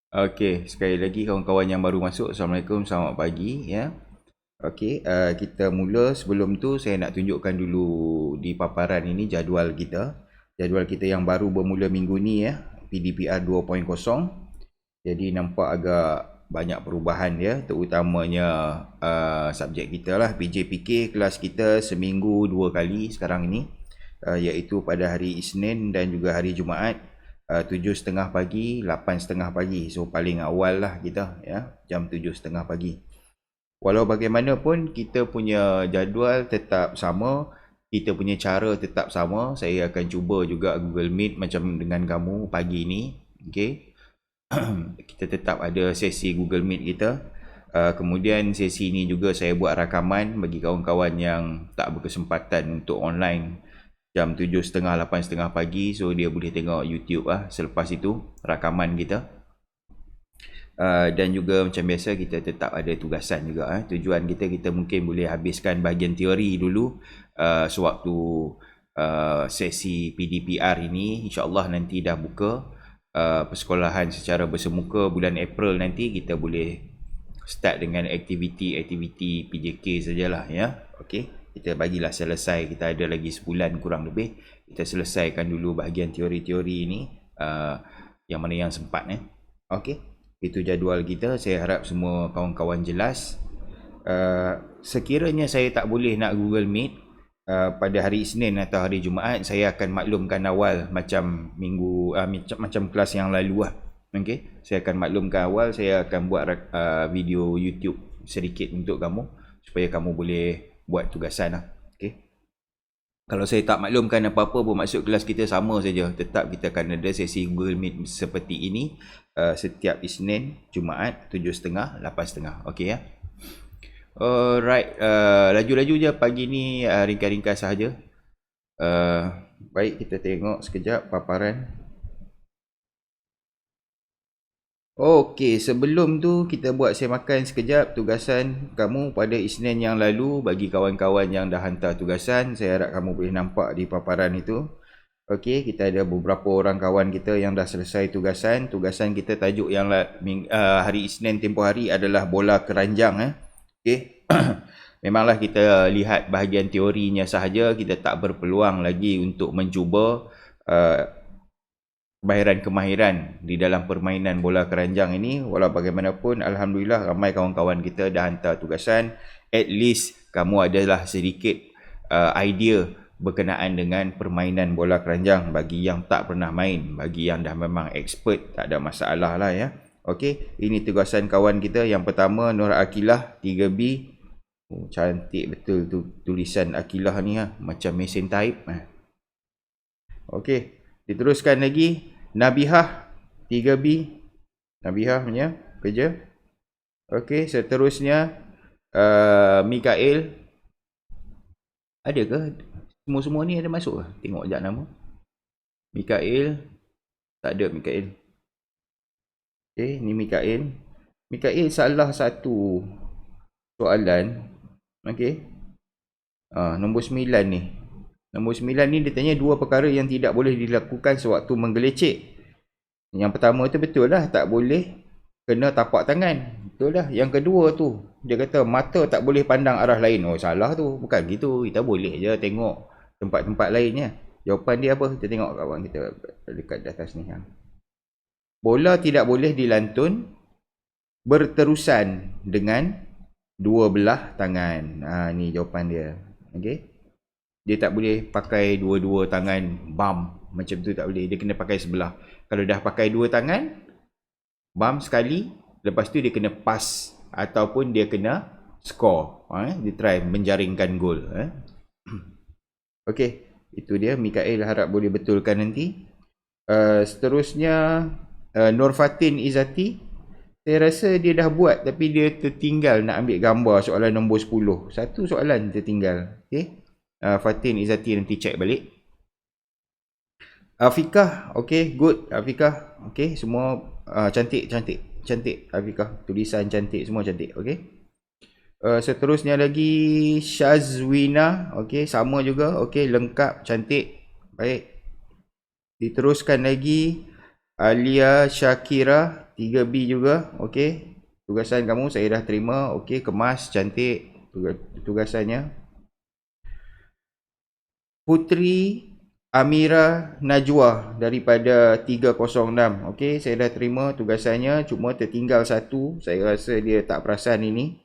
Okey, sekali lagi kawan-kawan yang baru masuk, Assalamualaikum, selamat pagi ya. Okey, kita mula. Sebelum tu saya nak tunjukkan dulu di paparan ini jadual kita. Jadual kita yang baru bermula minggu ni ya, PDPR 2.0. Jadi nampak agak banyak perubahan ya, terutamanya subjek kita lah, PJPK kelas kita seminggu 2 kali sekarang ini, iaitu pada hari Isnin dan juga hari Jumaat. 7.30 pagi, 8.30 pagi. So paling awal lah kita ya, jam 7.30 pagi. Walau bagaimanapun kita punya jadual tetap sama, kita punya cara tetap sama. Saya akan cuba juga Google Meet macam dengan kamu pagi ni. Okay. Kita tetap ada sesi Google Meet kita. Kemudian sesi ini juga saya buat rakaman bagi kawan-kawan yang tak berkesempatan untuk online jam 7.30, 8.30 pagi. So dia boleh tengok YouTube lah selepas itu rakaman kita. Dan juga macam biasa kita tetap ada tugasan juga. Tujuan kita mungkin boleh habiskan bahagian teori dulu sewaktu sesi PDPR ini. InsyaAllah nanti dah buka persekolahan secara bersemuka bulan April nanti, kita boleh start dengan aktiviti-aktiviti PJK sajalah ya. Okey. Kita bagilah selesai, kita ada lagi sebulan kurang lebih, kita selesaikan dulu bahagian teori-teori ini yang mana yang sempat Okey, itu jadual kita. Saya harap semua kawan-kawan jelas. Sekiranya saya tak boleh nak Google Meet pada hari Isnin atau hari Jumaat, saya akan maklumkan awal macam minggu macam kelas yang lalu lah. Okey, saya akan maklumkan awal, saya akan buat video YouTube sedikit untuk kamu supaya kamu boleh buat tugasan lah. Okay. Kalau saya tak maklumkan apa-apa, bermaksud kelas kita sama saja. Tetap kita akan ada sesi Google Meet seperti ini setiap Isnin, Jumaat 7.30, 8.30. Okay ya. Alright, laju-laju je pagi ni, ringkas-ringkas sahaja. Baik, kita tengok sekejap paparan. Okey, sebelum tu kita buat semakan sekejap tugasan kamu pada Isnin yang lalu. Bagi kawan-kawan yang dah hantar tugasan, saya harap kamu boleh nampak di paparan itu. Okey, kita ada beberapa orang kawan kita yang dah selesai tugasan. Tugasan kita tajuk yang hari Isnin tempoh hari adalah bola keranjang. Okey. Memanglah kita lihat bahagian teorinya sahaja, kita tak berpeluang lagi untuk mencuba kemahiran di dalam permainan bola keranjang ini. Walau bagaimanapun, Alhamdulillah ramai kawan-kawan kita dah hantar tugasan. At least kamu adalah sedikit idea berkenaan dengan permainan bola keranjang. Bagi yang tak pernah main, bagi yang dah memang expert, tak ada masalah lah ya. Okey, ini tugasan kawan kita. Yang pertama, Nur Akilah 3B. Cantik betul tu tulisan Akilah ni macam mesin type. Okey, diteruskan lagi Nabihah 3B. Nabihah punya kerja. Okey, seterusnya Mikael. Ada ke? Semua-semua ni ada masuk ke? Tengok sekejap nama. Mikael. Tak ada Mikael. Okey, ni Mikael. Mikael salah satu soalan. Okey. Nombor 9 ni. Nombor 9 ni dia tanya dua perkara yang tidak boleh dilakukan sewaktu menggelecek. Yang pertama tu betul lah, tak boleh kena tapak tangan. Betul lah. Yang kedua tu, dia kata mata tak boleh pandang arah lain. Oh, salah tu. Bukan gitu. Kita boleh je tengok tempat-tempat lainnya. Jawapan dia apa? Kita tengok kawan kita dekat atas ni. Bola tidak boleh dilantun berterusan dengan dua belah tangan. Ni jawapan dia. Okey. Dia tak boleh pakai dua-dua tangan bam macam tu, tak boleh. Dia kena pakai sebelah. Kalau dah pakai dua tangan bam sekali, lepas tu dia kena pass ataupun dia kena score. Dia try menjaringkan gol. Okey, itu dia. Mikael harap boleh betulkan nanti. Seterusnya Nur Fatin Izati. Saya rasa dia dah buat tapi dia tertinggal nak ambil gambar soalan nombor 10. Satu soalan tertinggal. Okey. Fatin Izati nanti check balik. Afikah, okay, good. Afikah, okay, semua cantik Afikah, tulisan cantik, semua cantik, okay. Seterusnya lagi Shazwina, okay, sama juga, okay, lengkap, cantik, baik. Diteruskan lagi Alia Shakira 3B juga. Okey. Tugasan kamu saya dah terima. Okey, kemas cantik tugasannya. Putri Amira Najwa daripada 306. Okey, saya dah terima tugasannya, cuma tertinggal satu. Saya rasa dia tak perasan ini.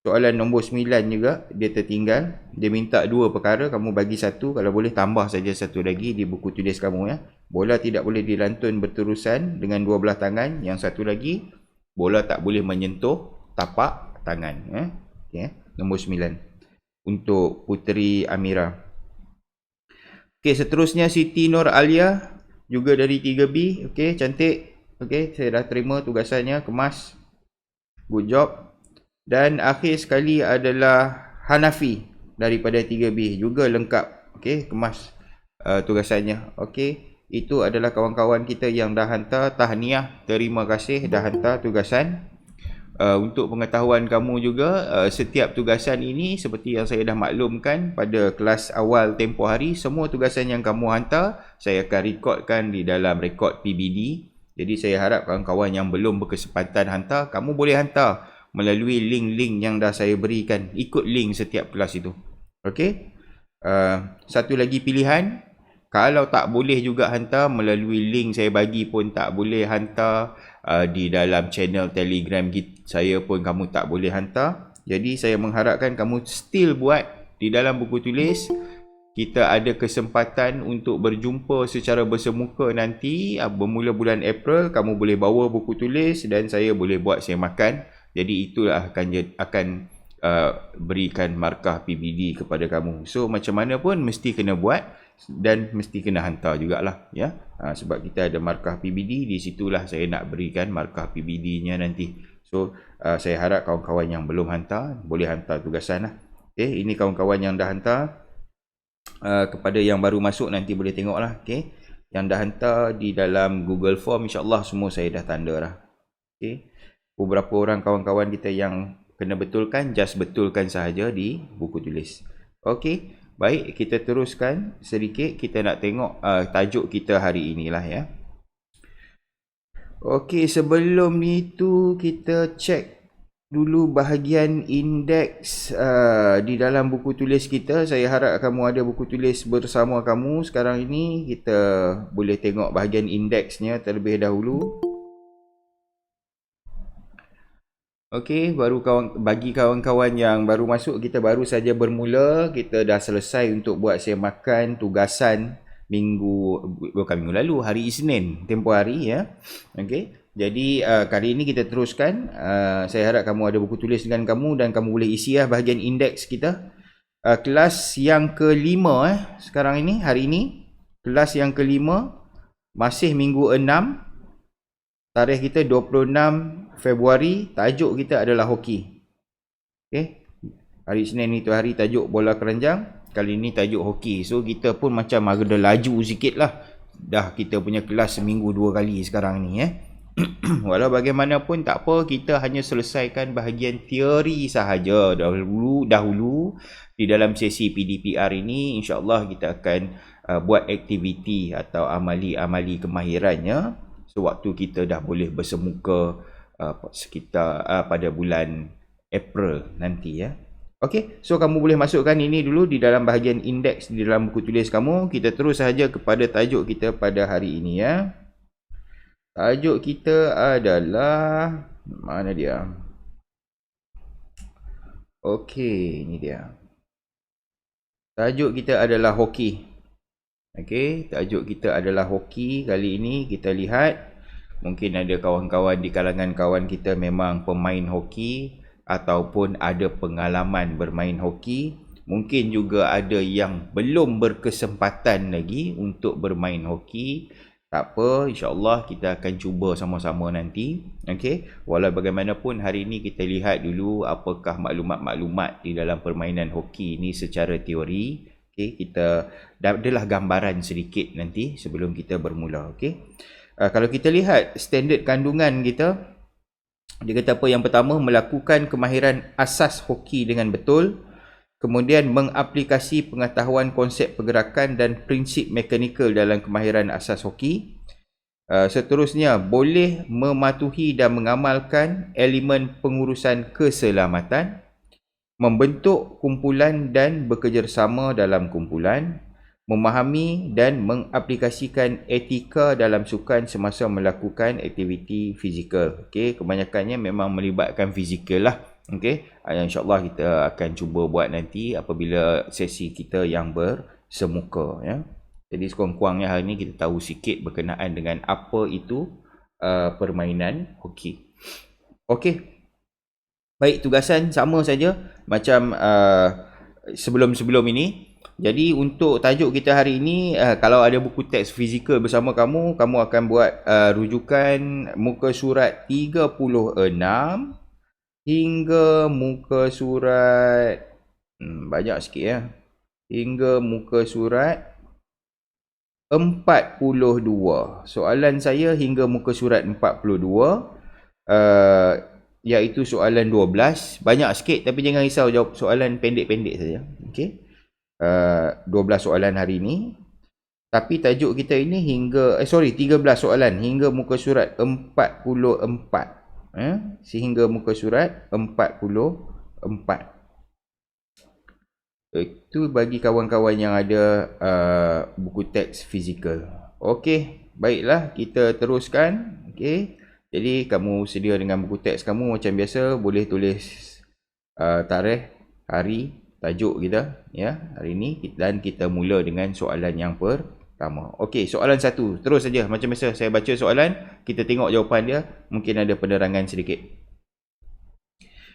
Soalan nombor 9 juga dia tertinggal. Dia minta 2 perkara, kamu bagi satu, kalau boleh tambah saja satu lagi di buku tulis kamu ya. Bola tidak boleh dilantun berterusan dengan 2 belah tangan. Yang satu lagi, bola tak boleh menyentuh tapak tangan ya. Okey, nombor 9 untuk Puteri Amira. Okey, seterusnya Siti Nur Alia juga dari 3B. Okey, cantik. Okey, saya dah terima tugasannya, kemas. Good job. Dan akhir sekali adalah Hanafi daripada 3B, juga lengkap. Okey, kemas tugasannya. Okey, itu adalah kawan-kawan kita yang dah hantar tahniah. Terima kasih dah hantar tugasan. Untuk pengetahuan kamu juga, setiap tugasan ini seperti yang saya dah maklumkan pada kelas awal tempoh hari, semua tugasan yang kamu hantar saya akan rekodkan di dalam rekod PBD. Jadi saya harap kawan-kawan yang belum berkesempatan hantar, kamu boleh hantar melalui link-link yang dah saya berikan. Ikut link setiap kelas itu. Okey. Satu lagi pilihan, kalau tak boleh juga hantar melalui link saya bagi pun tak boleh hantar, di dalam channel Telegram saya pun kamu tak boleh hantar. Jadi saya mengharapkan kamu still buat di dalam buku tulis. Kita ada kesempatan untuk berjumpa secara bersemuka nanti bermula bulan April. Kamu boleh bawa buku tulis dan saya boleh buat saya makan. Jadi itulah akan berikan markah PBD kepada kamu. So macam mana pun mesti kena buat dan mesti kena hantar jugalah ya. Sebab kita ada markah PBD, di situlah saya nak berikan markah PBD-nya nanti. So saya harap kawan-kawan yang belum hantar boleh hantar tugasan lah. Okay, ini kawan-kawan yang dah hantar. Kepada yang baru masuk nanti boleh tengok lah. Okay, yang dah hantar di dalam Google Form, insyaAllah semua saya dah tanda lah. Okay, beberapa orang kawan-kawan kita yang kena betulkan, just betulkan sahaja di buku tulis. Okey, baik, kita teruskan sedikit. Kita nak tengok tajuk kita hari inilah ya. Okey, sebelum itu kita cek dulu bahagian indeks di dalam buku tulis kita. Saya harap kamu ada buku tulis bersama kamu sekarang ini. Kita boleh tengok bahagian indeksnya terlebih dahulu. Okey, bagi kawan-kawan yang baru masuk, kita baru saja bermula. Kita dah selesai untuk buat saya makan tugasan bukan minggu lalu, hari Isnin tempoh hari ya. Okey. Jadi kali ini kita teruskan. Saya harap kamu ada buku tulis dengan kamu dan kamu boleh isi bahagian indeks kita. Kelas yang kelima sekarang ini, hari ini kelas yang kelima, masih minggu 6. Tarikh kita 26 Februari, tajuk kita adalah hoki. Okey. Hari Isnin itu hari tajuk bola keranjang, kali ini tajuk hoki. So kita pun macam ada laju sikitlah. Dah kita punya kelas seminggu 2 kali sekarang ni Walau bagaimanapun tak apa, kita hanya selesaikan bahagian teori sahaja dahulu di dalam sesi PDPR ini. InsyaAllah kita akan buat aktiviti atau amali-amali kemahirannya sewaktu kita dah boleh bersemuka sekitar pada bulan April nanti ya. Okey, so kamu boleh masukkan ini dulu di dalam bahagian indeks di dalam buku tulis kamu. Kita terus saja kepada tajuk kita pada hari ini ya. Tajuk kita adalah, mana dia? Okey, ini dia. Tajuk kita adalah hoki. Okey, tajuk kita adalah hoki. Kali ini kita lihat, mungkin ada kawan-kawan di kalangan kawan kita memang pemain hoki ataupun ada pengalaman bermain hoki. Mungkin juga ada yang belum berkesempatan lagi untuk bermain hoki. Tak apa, insyaAllah kita akan cuba sama-sama nanti. Okey, walau bagaimanapun hari ini kita lihat dulu apakah maklumat-maklumat di dalam permainan hoki ini secara teori. Okey, kita adalah gambaran sedikit nanti sebelum kita bermula. Okey. Kalau kita lihat standard kandungan kita, dia kata apa? Yang pertama, melakukan kemahiran asas hoki dengan betul. Kemudian mengaplikasi pengetahuan konsep pergerakan dan prinsip mekanikal dalam kemahiran asas hoki. Seterusnya, boleh mematuhi dan mengamalkan elemen pengurusan keselamatan, membentuk kumpulan dan bekerjasama dalam kumpulan, memahami dan mengaplikasikan etika dalam sukan semasa melakukan aktiviti fizikal. Okey, kebanyakannya memang melibatkan fizikal lah. Okey, insya-Allah kita akan cuba buat nanti apabila sesi kita yang bersemuka, ya. Jadi sekurang-kurangnya hari ini kita tahu sikit berkenaan dengan apa itu permainan hoki. Okey. Baik, tugasan sama saja macam sebelum-sebelum ini. Jadi untuk tajuk kita hari ini, kalau ada buku teks fizikal bersama kamu, kamu akan buat rujukan muka surat 36 hingga muka surat banyak sikit ya. Hingga muka surat 42. Soalan saya hingga muka surat 42, iaitu soalan 12. Banyak sikit tapi jangan risau, jawab soalan pendek-pendek saja. Okey. 12 soalan hari ini. Tapi tajuk kita ini hingga 13 soalan hingga muka surat 44. Sehingga muka surat 44. Itu bagi kawan-kawan yang ada buku teks fizikal. Okey, baiklah kita teruskan. Okey. Jadi kamu sedia dengan buku teks kamu macam biasa, boleh tulis tarikh, hari, tajuk kita ya hari ini, dan kita mula dengan soalan yang pertama. Okey, soalan 1. Terus saja macam biasa saya baca soalan, kita tengok jawapan dia, mungkin ada penerangan sedikit.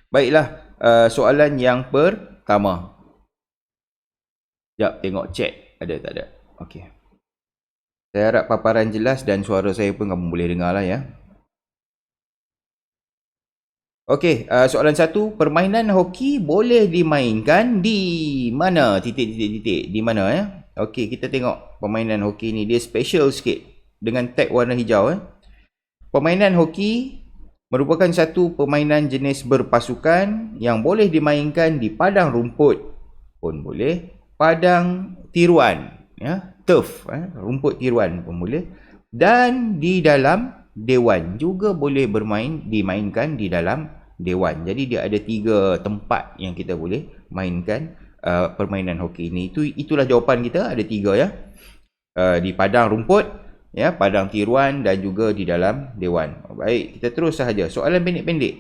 Baiklah, soalan yang pertama. Sekejap, tengok chat ada tak ada. Okey. Saya harap paparan jelas dan suara saya pun kamu boleh dengar lah ya. Okey, soalan 1. Permainan hoki boleh dimainkan di mana? Titik. Di mana ya? Okey, kita tengok permainan hoki ni. Dia special sikit dengan tag warna hijau. Permainan hoki merupakan satu permainan jenis berpasukan yang boleh dimainkan di padang rumput pun boleh, padang tiruan, ya, turf, rumput tiruan pun boleh, dan di dalam dewan juga boleh dimainkan di dalam dewan. Jadi dia ada 3 tempat yang kita boleh mainkan permainan hoki ini. Itulah jawapan kita, ada 3 ya. Di padang rumput, ya, padang tiruan dan juga di dalam dewan. Baik, kita terus sahaja. Soalan pendek-pendek.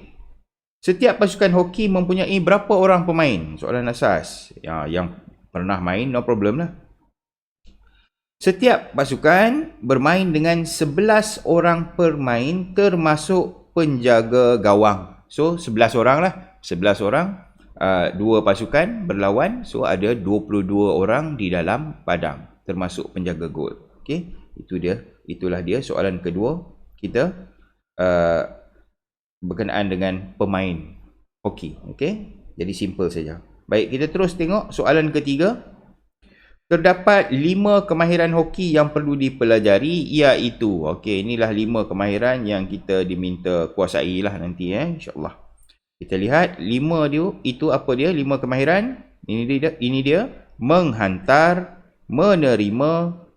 Setiap pasukan hoki mempunyai berapa orang pemain? Soalan asas. Yang pernah main, no problem lah. Setiap pasukan bermain dengan 11 orang pemain termasuk penjaga gawang. So 11 orang lah. 11 orang, 2 pasukan berlawan. So ada 22 orang di dalam padang termasuk penjaga gol. Okey, itulah dia soalan kedua kita berkenaan dengan pemain hoki. Okey, jadi simple saja. Baik, kita terus tengok soalan ketiga. Terdapat 5 kemahiran hoki yang perlu dipelajari, iaitu, okey, inilah 5 kemahiran yang kita diminta kuasai lah nanti insya-Allah. Kita lihat 5 dia, itu apa dia 5 kemahiran? Ini dia menghantar, menerima,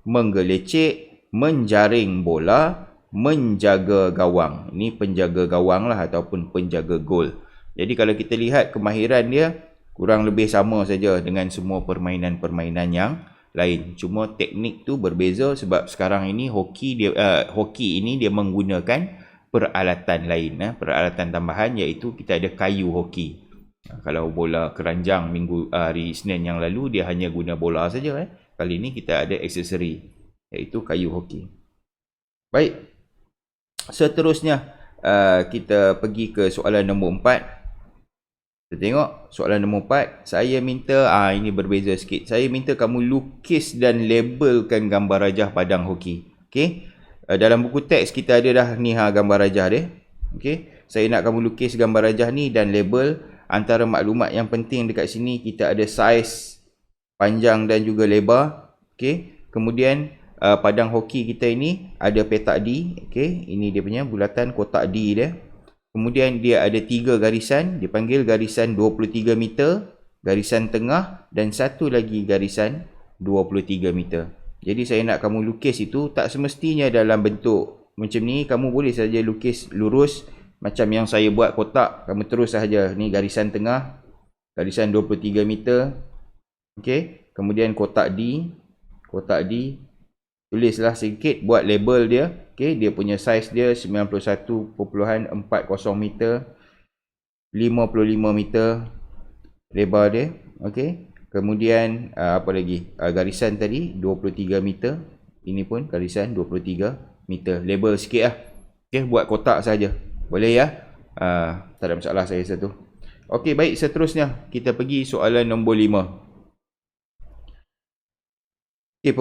menggelecek, menjaring bola, menjaga gawang. Ini penjaga gawang lah ataupun penjaga gol. Jadi kalau kita lihat kemahiran dia kurang lebih sama saja dengan semua permainan-permainan yang lain. Cuma teknik tu berbeza sebab sekarang ini hoki ini dia menggunakan peralatan lain, peralatan tambahan, iaitu kita ada kayu hoki. Kalau bola keranjang hari Isnin yang lalu dia hanya guna bola saja. Kali ini kita ada aksesori, iaitu kayu hoki. Baik. Seterusnya kita pergi ke soalan nombor 4. Kita tengok soalan nombor 4. Saya minta, ini berbeza sikit. Saya minta kamu lukis dan labelkan gambar rajah padang hoki. Okey. Dalam buku teks kita ada dah ni gambar rajah dia. Okey. Saya nak kamu lukis gambar rajah ni dan label. Antara maklumat yang penting dekat sini kita ada saiz panjang dan juga lebar. Okey. Kemudian padang hoki kita ini ada petak D. Okey. Ini dia punya bulatan kotak D dia. Kemudian dia ada 3 garisan, dipanggil garisan 23 meter, garisan tengah dan satu lagi garisan 23 meter. Jadi saya nak kamu lukis itu tak semestinya dalam bentuk macam ni, kamu boleh saja lukis lurus macam yang saya buat kotak. Kamu terus sahaja ni garisan tengah, garisan 23 meter. Okey, kemudian kotak D, tulislah sedikit, buat label dia. Okey, dia punya saiz dia 91.40 meter, 55 meter lebar dia. Okey, kemudian apa lagi, garisan tadi 23 meter, ini pun garisan 23 meter, label sikit lah. Okey, buat kotak saja, boleh ya. Tak ada masalah saya rasa tu. Okey, baik, seterusnya kita pergi soalan nombor 5. Okay,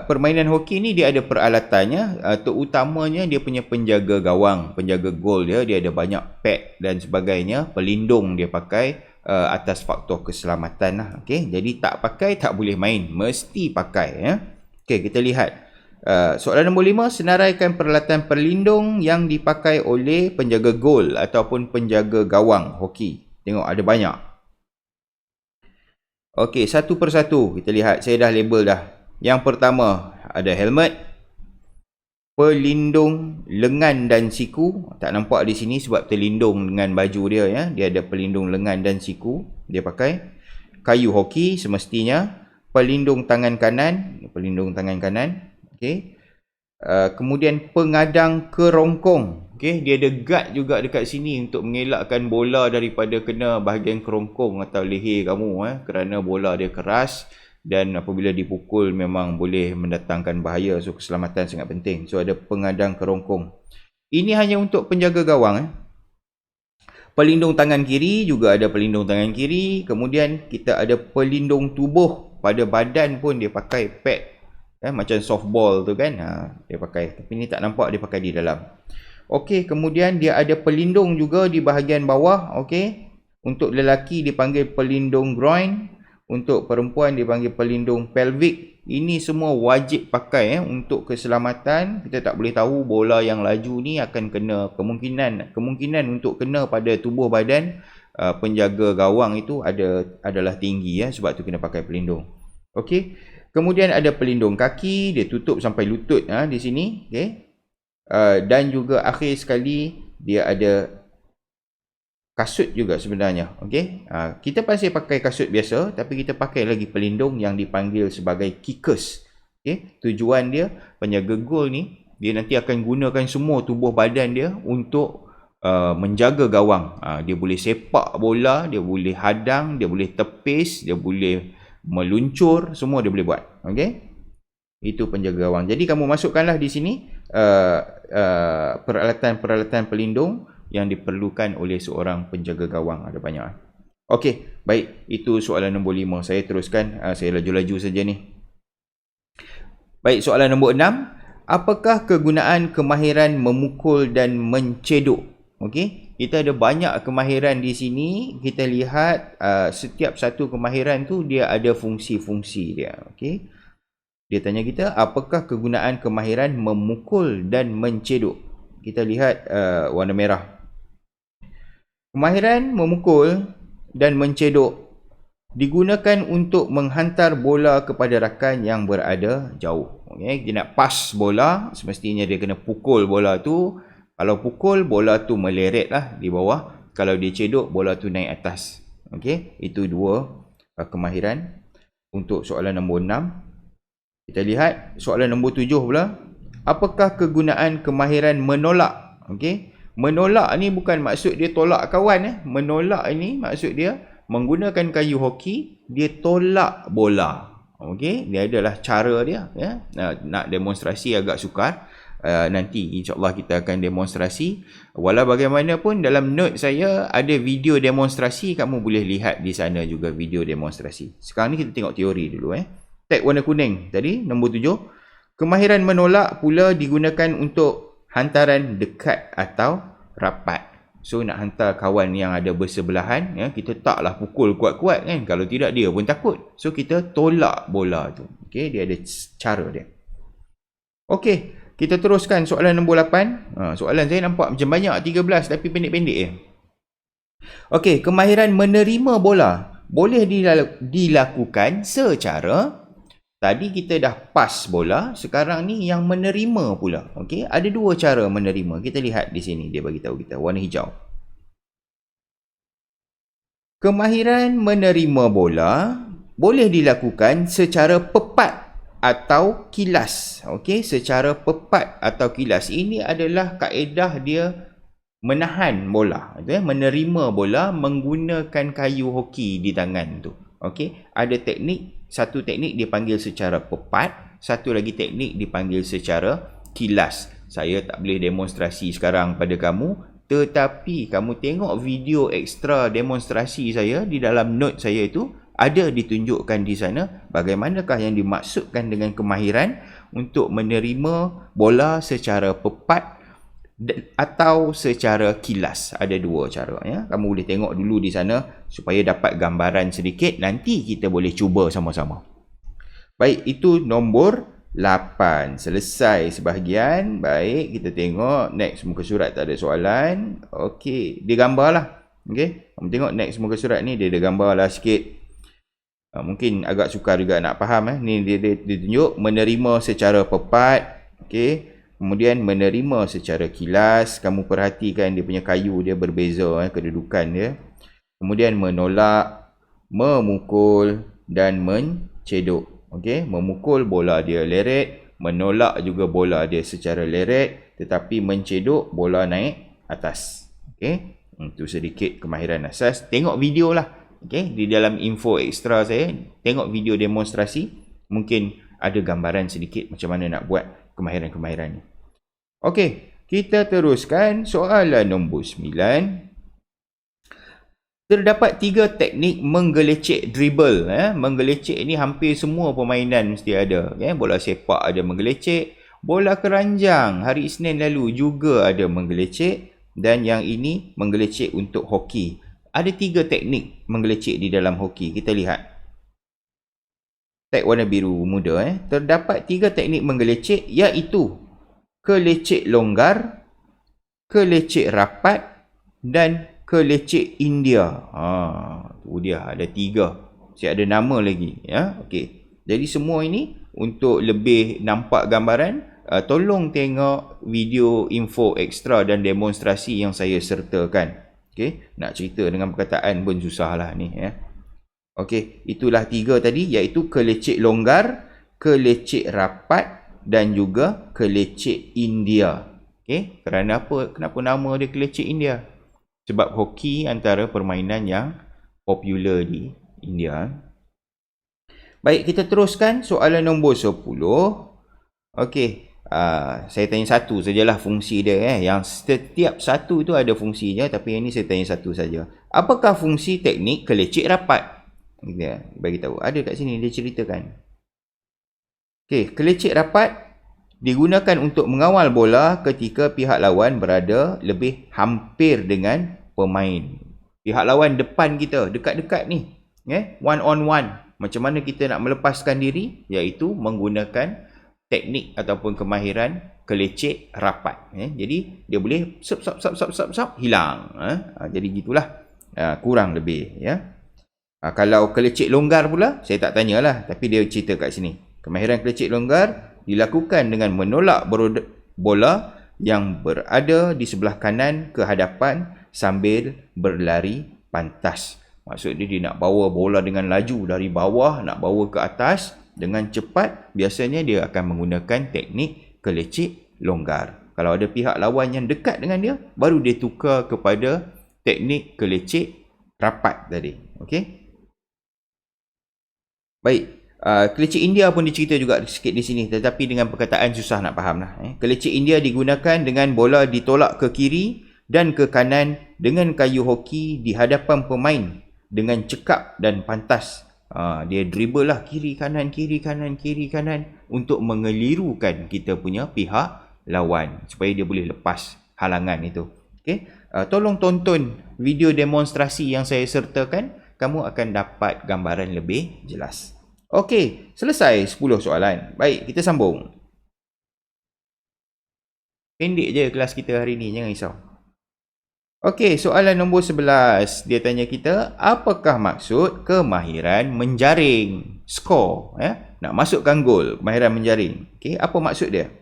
permainan hoki ni dia ada peralatannya, terutamanya dia punya penjaga gawang, penjaga gol dia ada banyak pad dan sebagainya, pelindung dia pakai atas faktor keselamatan lah. Okay, jadi tak pakai tak boleh main, mesti pakai ya. Okay, kita lihat soalan nombor 5, senaraikan peralatan pelindung yang dipakai oleh penjaga gol ataupun penjaga gawang hoki. Tengok ada banyak. Okey, satu persatu kita lihat. Saya dah label dah. Yang pertama ada helmet, pelindung lengan dan siku. Tak nampak di sini sebab terlindung dengan baju dia ya. Dia ada pelindung lengan dan siku dia pakai. Kayu hoki semestinya, pelindung tangan kanan, okey. Kemudian pengadang kerongkong. Okey, dia ada guard juga dekat sini untuk mengelakkan bola daripada kena bahagian kerongkong atau leher kamu kerana bola dia keras dan apabila dipukul memang boleh mendatangkan bahaya. So keselamatan sangat penting. So ada pengadang kerongkong. Ini hanya untuk penjaga gawang. Pelindung tangan kiri juga ada pelindung tangan kiri. Kemudian kita ada pelindung tubuh, pada badan pun dia pakai pad macam softball tu kan. Dia pakai, tapi ni tak nampak dia pakai di dalam. Okey, kemudian dia ada pelindung juga di bahagian bawah. Okey, untuk lelaki dipanggil pelindung groin, untuk perempuan dipanggil pelindung pelvic. Ini semua wajib pakai untuk keselamatan. Kita tak boleh tahu bola yang laju ni akan kena, kemungkinan untuk kena pada tubuh badan penjaga gawang itu adalah tinggi sebab tu kena pakai pelindung. Okey, kemudian ada pelindung kaki, dia tutup sampai lutut di sini. Okey. Dan juga akhir sekali dia ada kasut juga sebenarnya. Okey, kita pasti pakai kasut biasa, tapi kita pakai lagi pelindung yang dipanggil sebagai kickers. Okey, tujuan dia penjaga gol ni dia nanti akan gunakan semua tubuh badan dia untuk menjaga gawang. Dia boleh sepak bola, dia boleh hadang, dia boleh tepis, dia boleh meluncur, semua dia boleh buat. Okey, itu penjaga gawang. Jadi kamu masukkanlah di sini peralatan-peralatan pelindung yang diperlukan oleh seorang penjaga gawang. Ada banyak. Okey, baik. Itu soalan nombor 5. Saya teruskan. Saya laju-laju saja ni. Baik, soalan nombor 6. Apakah kegunaan kemahiran memukul dan menceduk? Okey, kita ada banyak kemahiran di sini. Kita lihat setiap satu kemahiran tu dia ada fungsi-fungsi dia. Okey. Dia tanya kita, apakah kegunaan kemahiran memukul dan menceduk? Kita lihat warna merah. Kemahiran memukul dan menceduk digunakan untuk menghantar bola kepada rakan yang berada jauh. Okay, dia nak pas bola, semestinya dia kena pukul bola tu. Kalau pukul, bola tu meleret lah di bawah. Kalau dia ceduk, bola tu naik atas. Okay, itu dua kemahiran. Untuk soalan nombor 6. Kita lihat soalan nombor 7 pula. Apakah kegunaan kemahiran menolak? Okey, menolak ni bukan maksud dia tolak kawan. Menolak ini maksud dia menggunakan kayu hoki, dia tolak bola. Okey, dia adalah cara dia ya. Nak demonstrasi agak sukar. Nanti insya-Allah kita akan demonstrasi. Walau bagaimanapun dalam note saya ada video demonstrasi, kamu boleh lihat di sana juga video demonstrasi. Sekarang ni kita tengok teori dulu Tag warna kuning tadi, nombor 7. Kemahiran menolak pula digunakan untuk hantaran dekat atau rapat. So nak hantar kawan yang ada bersebelahan, kita taklah pukul kuat-kuat kan. Kalau tidak dia pun takut. So kita tolak bola tu. Okey, dia ada cara dia. Okey, kita teruskan soalan nombor 8. Soalan saya nampak macam banyak, 13 tapi pendek-pendek Okey, kemahiran menerima bola boleh dilakukan secara Tadi kita dah pass bola, sekarang ni yang menerima pula. Okey, ada dua cara menerima. Kita lihat di sini dia bagi tahu kita warna hijau. Kemahiran menerima bola boleh dilakukan secara pepat atau kilas. Okey, secara pepat atau kilas. Ini adalah kaedah dia menahan bola, menerima bola menggunakan kayu hoki di tangan tu. Okey, ada teknik, satu teknik dipanggil secara pepat, satu lagi teknik dipanggil secara kilas. Saya tak boleh demonstrasi sekarang pada kamu, tetapi kamu tengok video ekstra demonstrasi saya di dalam note saya itu, ada ditunjukkan di sana bagaimanakah yang dimaksudkan dengan kemahiran untuk menerima bola secara pepat atau secara kilas. Ada dua cara, ya. Kamu boleh tengok dulu di sana supaya dapat gambaran sedikit, nanti kita boleh cuba sama-sama. Baik, itu nombor 8. Selesai sebahagian. Baik, kita tengok next muka surat, tak ada soalan. Okey, dia gambar lah. Okey, kamu tengok next muka surat ni, dia ada gambar lah sikit. Mungkin agak sukar juga nak faham. Ni dia tunjuk menerima secara pepat. Okey, kemudian menerima secara kilas. Kamu perhatikan dia punya kayu dia berbeza, kedudukan dia. Kemudian menolak, memukul dan mencedok. Okey, memukul bola dia leret, menolak juga bola dia secara leret, tetapi mencedok bola naik atas. Okey, itu sedikit kemahiran asas. Tengok video lah. Okey, di dalam info ekstra saya, tengok video demonstrasi, mungkin ada gambaran sedikit macam mana nak buat kemahiran-kemahiran ni. Okey, kita teruskan soalan nombor 9. Terdapat 3 teknik menggelecek dribble. Menggelecek ni hampir semua permainan mesti ada. Bola sepak ada menggelecek. Bola keranjang hari Isnin lalu juga ada menggelecek. Dan yang ini menggelecek untuk hoki. Ada 3 teknik menggelecek di dalam hoki. Kita lihat. Tag warna biru muda. Terdapat 3 teknik menggelecek, iaitu kelecek longgar, kelecek rapat dan kelecek India. Tu dia, ada 3. Saya ada nama lagi, ya. Okey. Jadi semua ini untuk lebih nampak gambaran, tolong tengok video info ekstra dan demonstrasi yang saya sertakan. Okey, nak cerita dengan perkataan pun susahlah ni, ya. Okey, itulah 3 tadi, iaitu kelecek longgar, kelecek rapat dan juga kelecek India. Okey, kerana apa? Kenapa nama dia kelecek India? Sebab hoki antara permainan yang popular di India. Baik, kita teruskan soalan nombor 10. Okey, saya tanya satu sajalah fungsi dia. Yang setiap satu itu ada fungsinya, tapi yang ini saya tanya satu saja. Apakah fungsi teknik kelecek rapat? Dia bagi tahu. Ada kat sini, dia ceritakan. Okey, kelecek rapat digunakan untuk mengawal bola ketika pihak lawan berada lebih hampir dengan pemain. Pihak lawan depan kita, dekat-dekat ni. One on one. Macam mana kita nak melepaskan diri? Iaitu menggunakan teknik ataupun kemahiran kelecek rapat. Jadi dia boleh sop, hilang. Jadi gitulah. Kurang lebih. Kalau kelecek longgar pula, saya tak tanyalah. Tapi dia cerita kat sini. Kemahiran kelecek longgar dilakukan dengan menolak bola yang berada di sebelah kanan ke hadapan sambil berlari pantas. Maksud dia nak bawa bola dengan laju dari bawah, nak bawa ke atas dengan cepat. Biasanya dia akan menggunakan teknik kelecek longgar. Kalau ada pihak lawan yang dekat dengan dia, baru dia tukar kepada teknik kelecek rapat tadi. Okey? Baik. Kelecek India pun dicerita juga sikit di sini, tetapi dengan perkataan susah nak faham lah. Kelecek India digunakan dengan bola ditolak ke kiri dan ke kanan dengan kayu hoki di hadapan pemain dengan cekap dan pantas. Dia dribble lah kiri kanan untuk mengelirukan kita punya pihak lawan supaya dia boleh lepas halangan itu. Okay? Tolong tonton video demonstrasi yang saya sertakan, kamu akan dapat gambaran lebih jelas. Okey, selesai 10 soalan. Baik, kita sambung. Pendek je kelas kita hari ni, jangan risau. Okey, soalan nombor 11. Dia tanya kita, apakah maksud kemahiran menjaring? score, nak masukkan gol, kemahiran menjaring. Okey, apa maksud dia?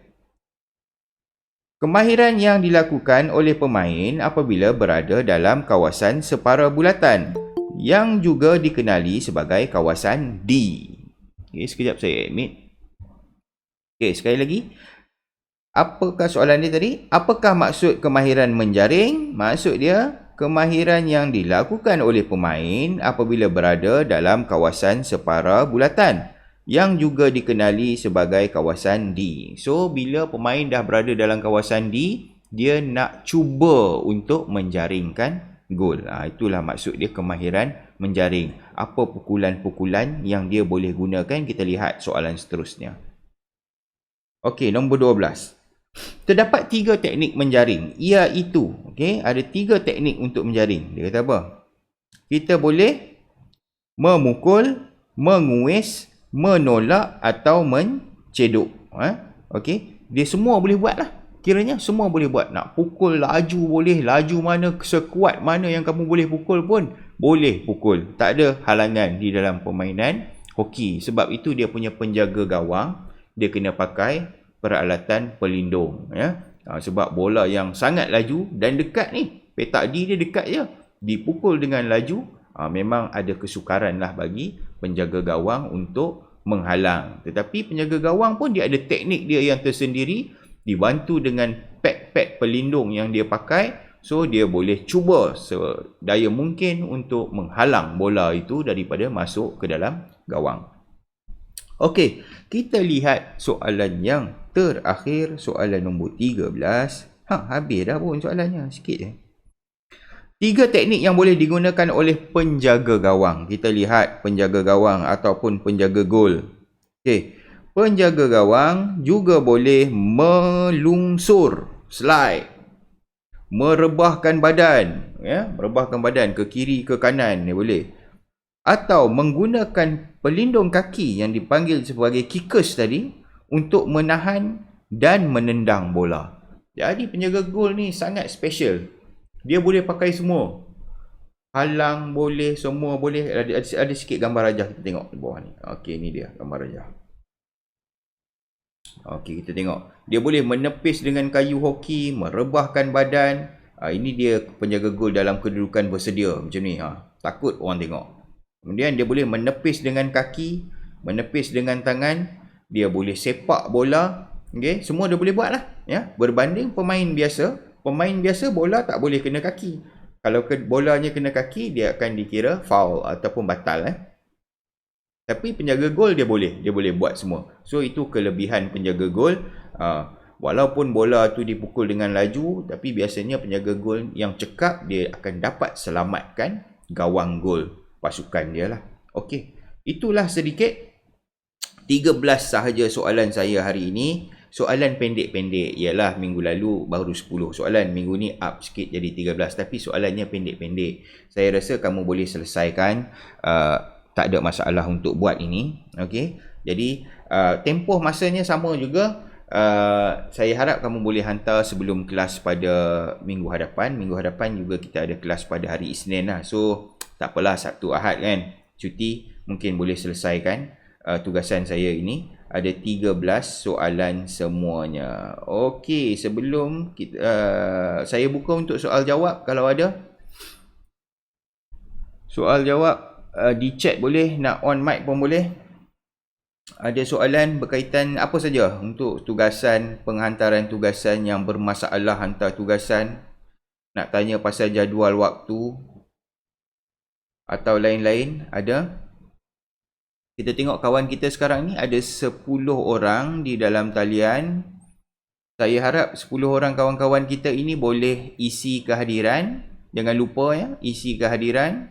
Kemahiran yang dilakukan oleh pemain apabila berada dalam kawasan separa bulatan yang juga dikenali sebagai kawasan D. Okey, sekejap saya admit. Okey, sekali lagi. Apakah soalan dia tadi? Apakah maksud kemahiran menjaring? Maksud dia, kemahiran yang dilakukan oleh pemain apabila berada dalam kawasan separa bulatan yang juga dikenali sebagai kawasan D. So, bila pemain dah berada dalam kawasan D, dia nak cuba untuk menjaringkan gol. Itulah maksud dia kemahiran menjaring. Apa pukulan-pukulan yang dia boleh gunakan? Kita lihat soalan seterusnya. Okey, nombor 12. Terdapat 3 teknik menjaring, iaitu ada 3 teknik untuk menjaring. Dia kata apa? Kita boleh memukul, menguis, menolak atau menceduk. Okey, dia semua boleh buat lah. Kiranya semua boleh buat. Nak pukul laju boleh, laju mana, sekuat mana yang kamu boleh pukul pun boleh pukul. Tak ada halangan di dalam permainan hoki. Sebab itu dia punya penjaga gawang, dia kena pakai peralatan pelindung, sebab bola yang sangat laju dan dekat ni, petak D dia dekat je, dipukul dengan laju, memang ada kesukaran lah bagi penjaga gawang untuk menghalang. Tetapi penjaga gawang pun dia ada teknik dia yang tersendiri, dibantu dengan pad-pad pelindung yang dia pakai, so dia boleh cuba sedaya mungkin untuk menghalang bola itu daripada masuk ke dalam gawang. Okey, kita lihat soalan yang terakhir, soalan nombor 13. Habis dah pun soalannya, sikit je. 3 teknik yang boleh digunakan oleh penjaga gawang. Kita lihat penjaga gawang ataupun penjaga gol. Okey, penjaga gawang juga boleh melungsur, slide, merebahkan badan, merebahkan badan ke kiri ke kanan, dia boleh. Atau menggunakan pelindung kaki yang dipanggil sebagai kickers tadi untuk menahan dan menendang bola. Jadi penjaga gol ni sangat special. Dia boleh pakai semua. Halang boleh, semua boleh. Ada sikit gambar rajah kita tengok di bawah ni. Okey, ni dia gambar rajah. Okey, kita tengok. Dia boleh menepis dengan kayu hoki, merebahkan badan. Ini dia penjaga gol dalam kedudukan bersedia macam ni. Takut orang tengok. Kemudian dia boleh menepis dengan kaki, menepis dengan tangan, dia boleh sepak bola, semua dia boleh buat lah. Berbanding pemain biasa, bola tak boleh kena kaki. Kalau bolanya kena kaki, dia akan dikira foul ataupun batal. Tapi penjaga gol dia boleh buat semua. So itu kelebihan penjaga gol. Walaupun bola tu dipukul dengan laju, tapi biasanya penjaga gol yang cekap, dia akan dapat selamatkan gawang gol pasukan dia lah. Okey, itulah sedikit 13 sahaja soalan saya hari ini. Soalan pendek-pendek, ialah minggu lalu baru 10 soalan, minggu ni up sikit jadi 13, tapi soalannya pendek-pendek. Saya rasa kamu boleh selesaikan, tak ada masalah untuk buat ini. Okey, jadi tempoh masanya sama juga. Saya harap kamu boleh hantar sebelum kelas pada minggu hadapan. Minggu hadapan juga kita ada kelas pada hari Isnin lah. So tak apalah, Sabtu Ahad kan cuti, mungkin boleh selesaikan tugasan saya ini. Ada 13 soalan semuanya. Okey, sebelum kita, saya buka untuk soal jawab. Kalau ada soal jawab, di chat boleh, nak on mic pun boleh. Ada soalan berkaitan apa saja untuk tugasan, penghantaran tugasan yang bermasalah hantar tugasan, nak tanya pasal jadual waktu atau lain-lain, ada? Kita tengok kawan kita sekarang ni ada 10 orang di dalam talian. Saya harap 10 orang kawan-kawan kita ini boleh isi kehadiran. Jangan lupa isi kehadiran.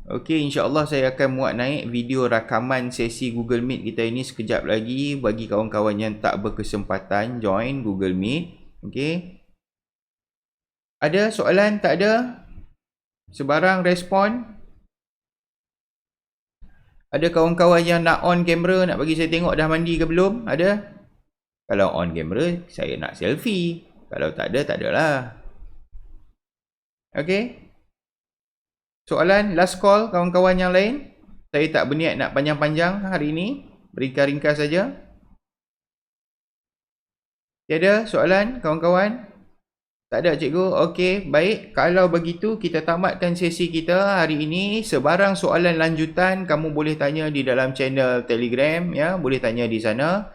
Okey, insya-Allah saya akan muat naik video rakaman sesi Google Meet kita ini sekejap lagi bagi kawan-kawan yang tak berkesempatan join Google Meet. Okey. Ada soalan? Tak ada? Sebarang respon? Ada kawan-kawan yang nak on kamera, nak bagi saya tengok dah mandi ke belum? Ada? Kalau on kamera, saya nak selfie. Kalau tak ada, tak adalah. Okey? Soalan, last call kawan-kawan yang lain? Saya tak berniat nak panjang-panjang hari ini. Ringkas-ringkas saja. Tiada soalan kawan-kawan? Tak ada cikgu? Okey, baik. Kalau begitu kita tamatkan sesi kita hari ini. Sebarang soalan lanjutan kamu boleh tanya di dalam channel Telegram ya, boleh tanya di sana.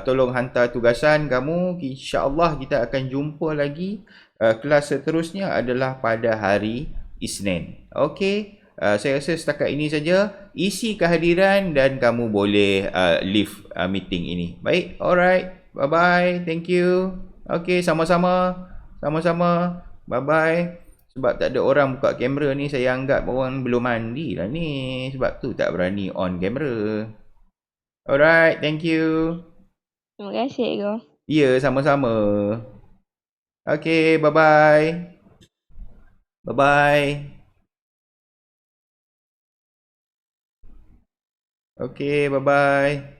Tolong hantar tugasan kamu. InsyaAllah kita akan jumpa lagi. Kelas seterusnya adalah pada hari Isnin. Okey. Saya rasa setakat ini saja. Isi kehadiran dan kamu boleh leave meeting ini. Baik, alright. Bye-bye. Thank you. Okey, sama-sama. Sama-sama. Bye-bye. Sebab tak ada orang buka kamera ni, saya anggap orang belum mandi lah ni. Sebab tu tak berani on kamera. Alright, thank you. Terima kasih, Cikgu. Ya, sama-sama. Okay, bye-bye. Bye-bye. Okay, bye-bye.